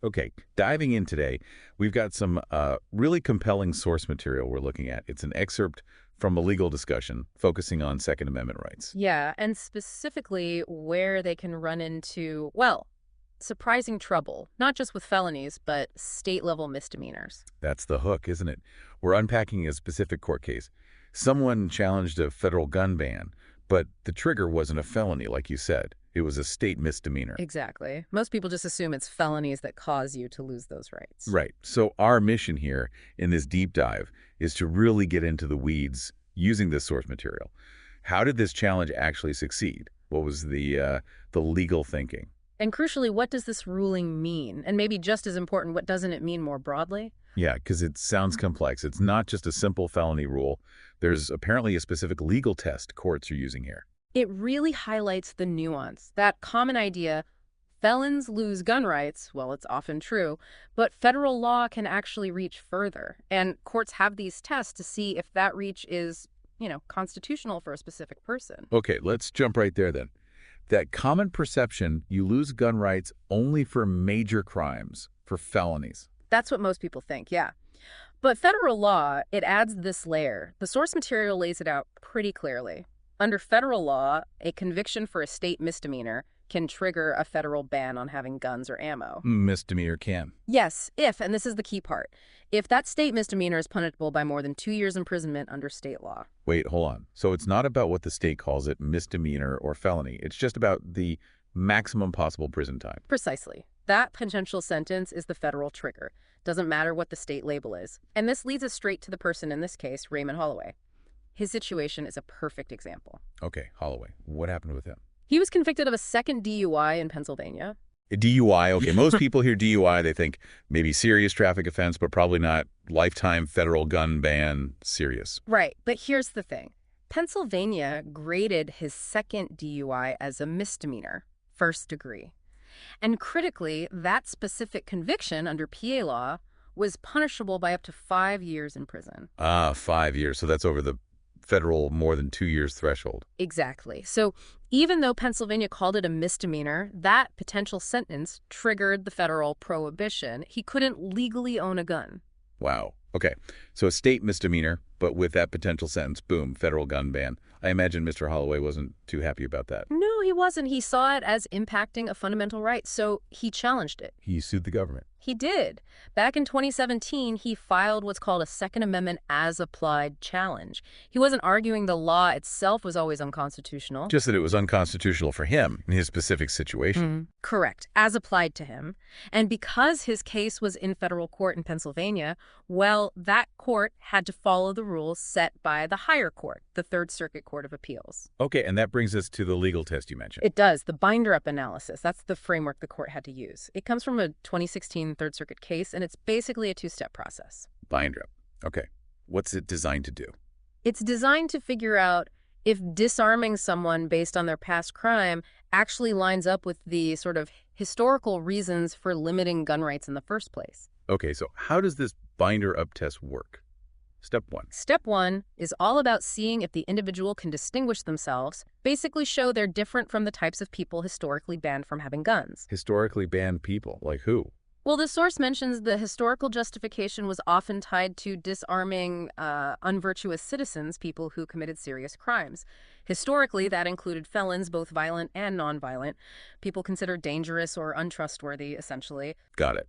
Okay, diving in today, we've got some really compelling source material we're looking at. It's an excerpt from a legal discussion focusing on Second Amendment rights. Yeah, and specifically where they can run into, well, surprising trouble, not just with felonies, but state-level misdemeanors. That's the hook, isn't it? We're unpacking a specific court case. Someone challenged a federal gun ban, but the trigger wasn't a felony, like you said. It was a state misdemeanor. Exactly. Most people just assume it's felonies that cause you to lose those rights. Right. So our mission here in this deep dive is to really get into the weeds using this source material. How did this challenge actually succeed? What was the legal thinking? And crucially, what does this ruling mean? And maybe just as important, what doesn't it mean more broadly? Yeah, because it sounds complex. It's not just a simple felony rule. There's apparently a specific legal test courts are using here. It really highlights the nuance, that common idea, felons lose gun rights, well, it's often true, but federal law can actually reach further. And courts have these tests to see if that reach is, constitutional for a specific person. Okay, let's jump right there then. That common perception you lose gun rights only for major crimes, for felonies. That's what most people think, yeah. But federal law, it adds this layer. The source material lays it out pretty clearly. Under federal law, a conviction for a state misdemeanor can trigger a federal ban on having guns or ammo. Misdemeanor can. Yes, if, and this is the key part, if that state misdemeanor is punishable by more than 2 years imprisonment under state law. Wait, hold on. So it's not about what the state calls it, misdemeanor or felony. It's just about the maximum possible prison time. Precisely. That potential sentence is the federal trigger. Doesn't matter what the state label is. And this leads us straight to the person in this case, Raymond Holloway. His situation is a perfect example. Okay, Holloway. What happened with him? He was convicted of a second DUI in Pennsylvania. A DUI, okay. Most people hear DUI, they think maybe serious traffic offense, but probably not lifetime federal gun ban serious. Right, but here's the thing. Pennsylvania graded his second DUI as a misdemeanor, first degree. And critically, that specific conviction under PA law was punishable by up to 5 years in prison. 5 years. So that's over the federal more than 2 years threshold. Exactly. So even though Pennsylvania called it a misdemeanor, that potential sentence triggered the federal prohibition. He couldn't legally own a gun. Wow. Okay. So a state misdemeanor, but with that potential sentence, boom, federal gun ban. I imagine Mr. Holloway wasn't too happy about that. No, he wasn't. He saw it as impacting a fundamental right, so he challenged it. He sued the government. He did. Back in 2017, he filed what's called a Second Amendment as-applied challenge. He wasn't arguing the law itself was always unconstitutional. Just that it was unconstitutional for him in his specific situation. Correct, as applied to him. And because his case was in federal court in Pennsylvania, well, that court had to follow the rules set by the higher court, the Third Circuit Court of Appeals. Okay, and that brings us to the legal test you mentioned. It does, the binder-up analysis. That's the framework the court had to use. It comes from a 2016 Third Circuit case, and it's basically a two-step process. Binder up. Okay. What's it designed to do? It's designed to figure out if disarming someone based on their past crime actually lines up with the sort of historical reasons for limiting gun rights in the first place. Okay, so how does this binder up test work? Step one. Step one is all about seeing if the individual can distinguish themselves, basically show they're different from the types of people historically banned from having guns. Historically banned people, like who? Well, the source mentions the historical justification was often tied to disarming unvirtuous citizens, people who committed serious crimes. Historically, that included felons, both violent and nonviolent, people considered dangerous or untrustworthy, essentially. Got it.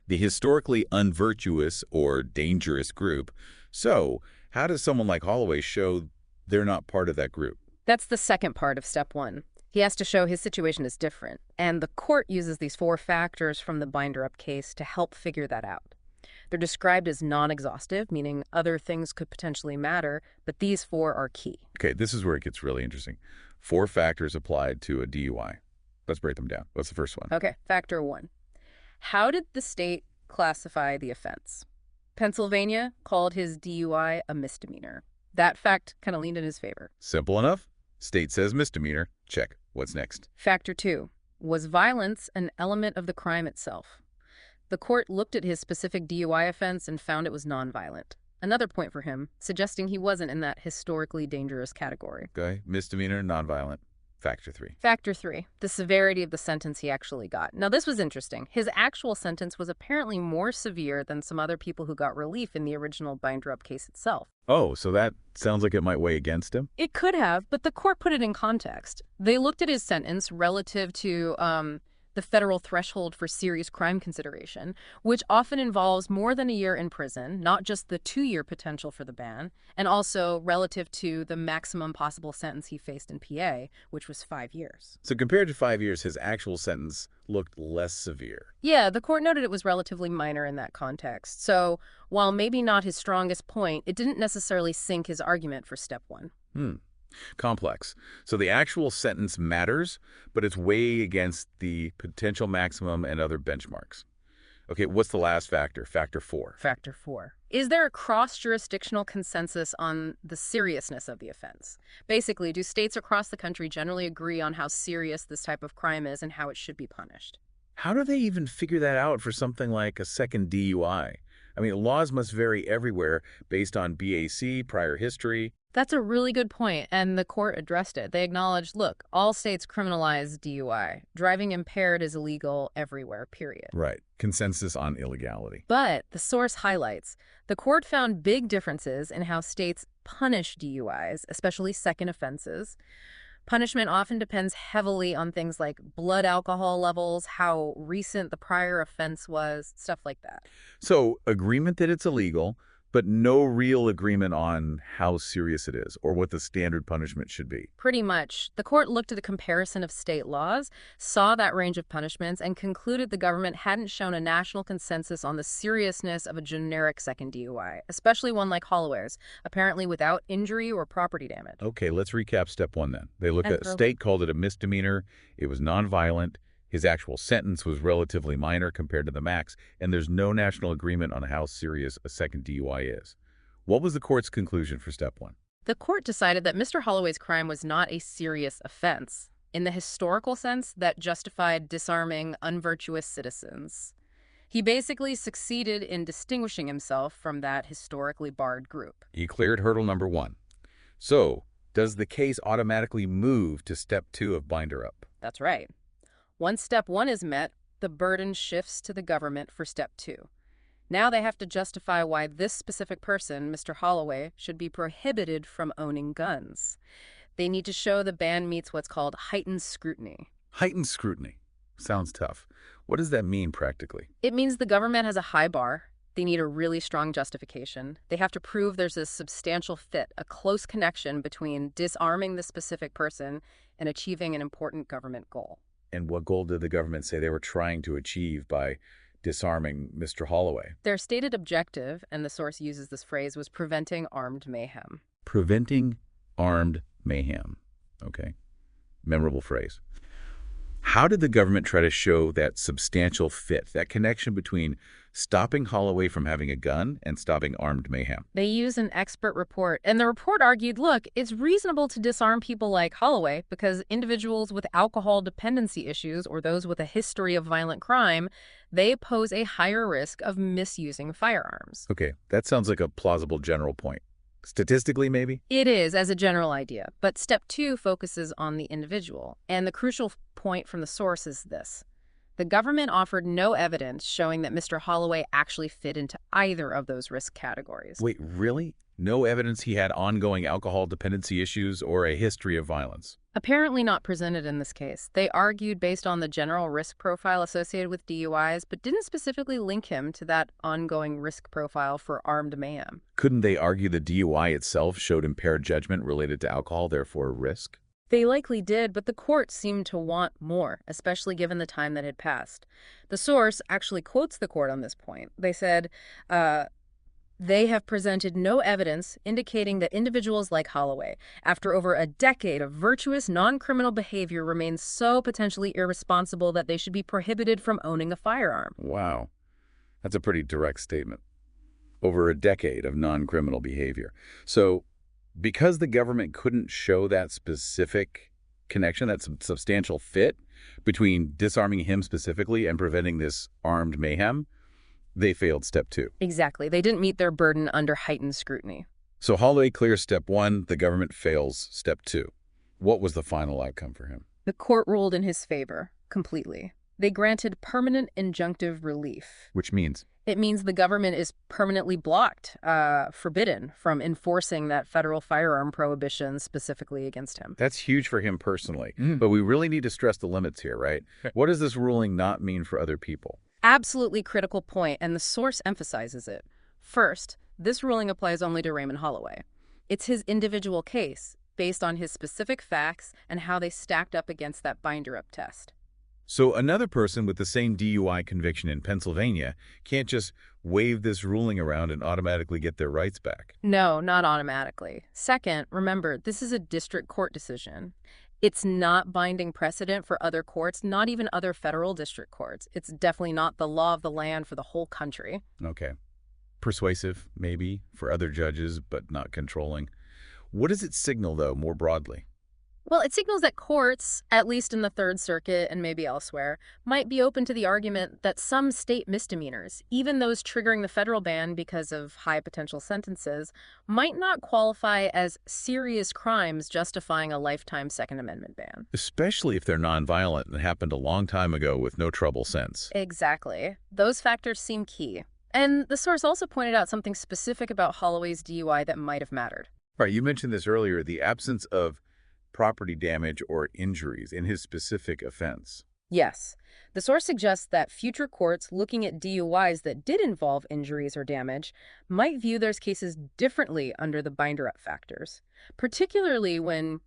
The historically unvirtuous or dangerous group. So how does someone like Holloway show they're not part of that group? That's the second part of step one. He has to show his situation is different, and the court uses these 4 factors from the binder-up case to help figure that out. They're described as non-exhaustive, meaning other things could potentially matter, but these 4 are key. Okay, this is where it gets really interesting. 4 factors applied to a DUI. Let's break them down. What's the first one? Okay, factor 1. How did the state classify the offense? Pennsylvania called his DUI a misdemeanor. That fact kind of leaned in his favor. Simple enough. State says misdemeanor. Check. What's next? Factor 2. Was violence an element of the crime itself? The court looked at his specific DUI offense and found it was nonviolent. Another point for him, suggesting he wasn't in that historically dangerous category. Okay, misdemeanor, nonviolent. Factor 3. Factor 3, the severity of the sentence he actually got. Now, this was interesting. His actual sentence was apparently more severe than some other people who got relief in the original binder-up case itself. Oh, so that sounds like it might weigh against him? It could have, but the court put it in context. They looked at his sentence relative to the federal threshold for serious crime consideration, which often involves more than a year in prison, not just the 2-year potential for the ban, and also relative to the maximum possible sentence he faced in PA, which was 5 years. So compared to 5 years, his actual sentence looked less severe. Yeah, the court noted it was relatively minor in that context. So while maybe not his strongest point, it didn't necessarily sink his argument for step 1. Complex. So the actual sentence matters, but it's way against the potential maximum and other benchmarks. Okay, what's the last factor? Factor 4. Factor 4. Is there a cross-jurisdictional consensus on the seriousness of the offense? Basically, do states across the country generally agree on how serious this type of crime is and how it should be punished? How do they even figure that out for something like a second DUI? I mean, laws must vary everywhere based on BAC, prior history. That's a really good point, and the court addressed it. They acknowledged, look, all states criminalize DUI. Driving impaired is illegal everywhere, period. Right. Consensus on illegality. But the source highlights, the court found big differences in how states punish DUIs, especially second offenses. Punishment often depends heavily on things like blood alcohol levels, how recent the prior offense was, stuff like that. So, agreement that it's illegal, but no real agreement on how serious it is or what the standard punishment should be. Pretty much. The court looked at a comparison of state laws, saw that range of punishments, and concluded the government hadn't shown a national consensus on the seriousness of a generic second DUI, especially one like Holloway's, apparently without injury or property damage. Okay, let's recap step 1 then. They looked at a state, called it a misdemeanor. It was nonviolent. His actual sentence was relatively minor compared to the max, and there's no national agreement on how serious a second DUI is. What was the court's conclusion for step 1? The court decided that Mr. Holloway's crime was not a serious offense, in the historical sense that justified disarming unvirtuous citizens. He basically succeeded in distinguishing himself from that historically barred group. He cleared hurdle number 1. So, does the case automatically move to step 2 of binder up? That's right. Once step 1 is met, the burden shifts to the government for step 2. Now they have to justify why this specific person, Mr. Holloway, should be prohibited from owning guns. They need to show the ban meets what's called heightened scrutiny. Heightened scrutiny. Sounds tough. What does that mean practically? It means the government has a high bar. They need a really strong justification. They have to prove there's a substantial fit, a close connection between disarming the specific person and achieving an important government goal. And what goal did the government say they were trying to achieve by disarming Mr. Holloway? Their stated objective, and the source uses this phrase, was preventing armed mayhem. Preventing armed mayhem. Okay. Memorable phrase. How did the government try to show that substantial fit, that connection between stopping Holloway from having a gun and stopping armed mayhem? They use an expert report, and the report argued, look, it's reasonable to disarm people like Holloway because individuals with alcohol dependency issues or those with a history of violent crime, they pose a higher risk of misusing firearms. Okay, that sounds like a plausible general point. Statistically, maybe? It is, as a general idea, but step 2 focuses on the individual, and the crucial point from the source is this. The government offered no evidence showing that Mr. Holloway actually fit into either of those risk categories. Wait, really? No evidence he had ongoing alcohol dependency issues or a history of violence? Apparently not presented in this case. They argued based on the general risk profile associated with DUIs, but didn't specifically link him to that ongoing risk profile for armed mayhem. Couldn't they argue the DUI itself showed impaired judgment related to alcohol, therefore risk? They likely did, but the court seemed to want more, especially given the time that had passed. The source actually quotes the court on this point. They said, they have presented no evidence indicating that individuals like Holloway, after over a decade of virtuous, non-criminal behavior, remain so potentially irresponsible that they should be prohibited from owning a firearm. Wow. That's a pretty direct statement. Over a decade of non-criminal behavior. So, because the government couldn't show that specific connection, that substantial fit between disarming him specifically and preventing this armed mayhem, they failed step 2. Exactly. They didn't meet their burden under heightened scrutiny. So Holloway clears step 1, the government fails step 2. What was the final outcome for him? The court ruled in his favor, completely. They granted permanent injunctive relief. Which means? It means the government is permanently blocked, forbidden from enforcing that federal firearm prohibition specifically against him. That's huge for him personally. But we really need to stress the limits here, right? What does this ruling not mean for other people? Absolutely critical point, and the source emphasizes it. First, this ruling applies only to Raymond Holloway. It's his individual case, based on his specific facts and how they stacked up against that binder-up test. So another person with the same DUI conviction in Pennsylvania can't just wave this ruling around and automatically get their rights back. No, not automatically. Second, remember, this is a district court decision. It's not binding precedent for other courts, not even other federal district courts. It's definitely not the law of the land for the whole country. Okay. Persuasive, maybe, for other judges, but not controlling. What does it signal, though, more broadly? Well, it signals that courts, at least in the Third Circuit and maybe elsewhere, might be open to the argument that some state misdemeanors, even those triggering the federal ban because of high potential sentences, might not qualify as serious crimes justifying a lifetime Second Amendment ban. Especially if they're nonviolent and happened a long time ago with no trouble since. Exactly. Those factors seem key. And the source also pointed out something specific about Holloway's DUI that might have mattered. Right, you mentioned this earlier, the absence of property damage or injuries in his specific offense. Yes. The source suggests that future courts looking at DUIs that did involve injuries or damage might view those cases differently under the binder-up factors, particularly when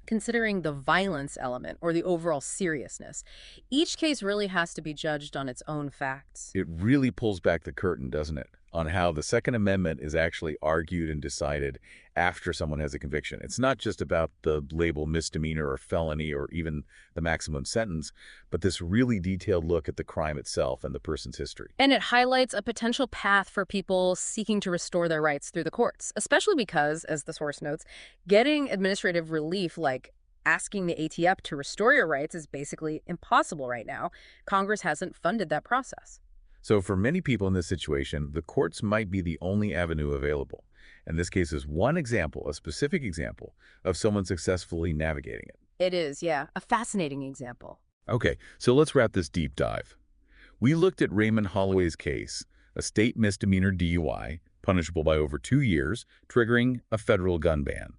considering the violence element or the overall seriousness. Each case really has to be judged on its own facts. It really pulls back the curtain, doesn't it, on how the Second Amendment is actually argued and decided after someone has a conviction. It's not just about the label misdemeanor or felony or even the maximum sentence, but this really detailed look at the crime itself and the person's history. And it highlights a potential path for people seeking to restore their rights through the courts, especially because, as the source notes, getting administrative relief like asking the ATF to restore your rights is basically impossible right now. Congress hasn't funded that process. So for many people in this situation, the courts might be the only avenue available. And this case is one example, a specific example, of someone successfully navigating it. It is, yeah, a fascinating example. Okay, so let's wrap this deep dive. We looked at Raymond Holloway's case, a state misdemeanor DUI, punishable by over 2 years, triggering a federal gun ban.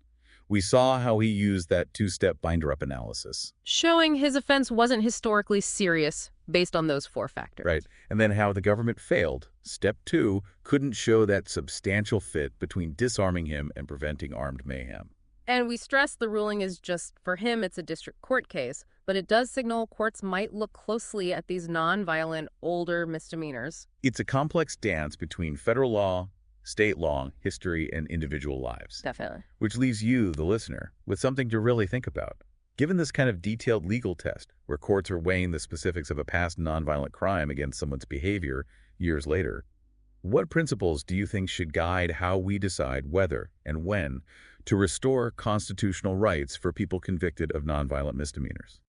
We saw how he used that two-step binder-up analysis. Showing his offense wasn't historically serious based on those 4 factors. Right, and then how the government failed. Step 2 couldn't show that substantial fit between disarming him and preventing armed mayhem. And we stress the ruling is just, for him, it's a district court case, but it does signal courts might look closely at these non-violent, older misdemeanors. It's a complex dance between federal law, state law, history, and individual lives. Definitely. Which leaves you, the listener, with something to really think about. Given this kind of detailed legal test, where courts are weighing the specifics of a past nonviolent crime against someone's behavior years later, what principles do you think should guide how we decide whether and when to restore constitutional rights for people convicted of nonviolent misdemeanors?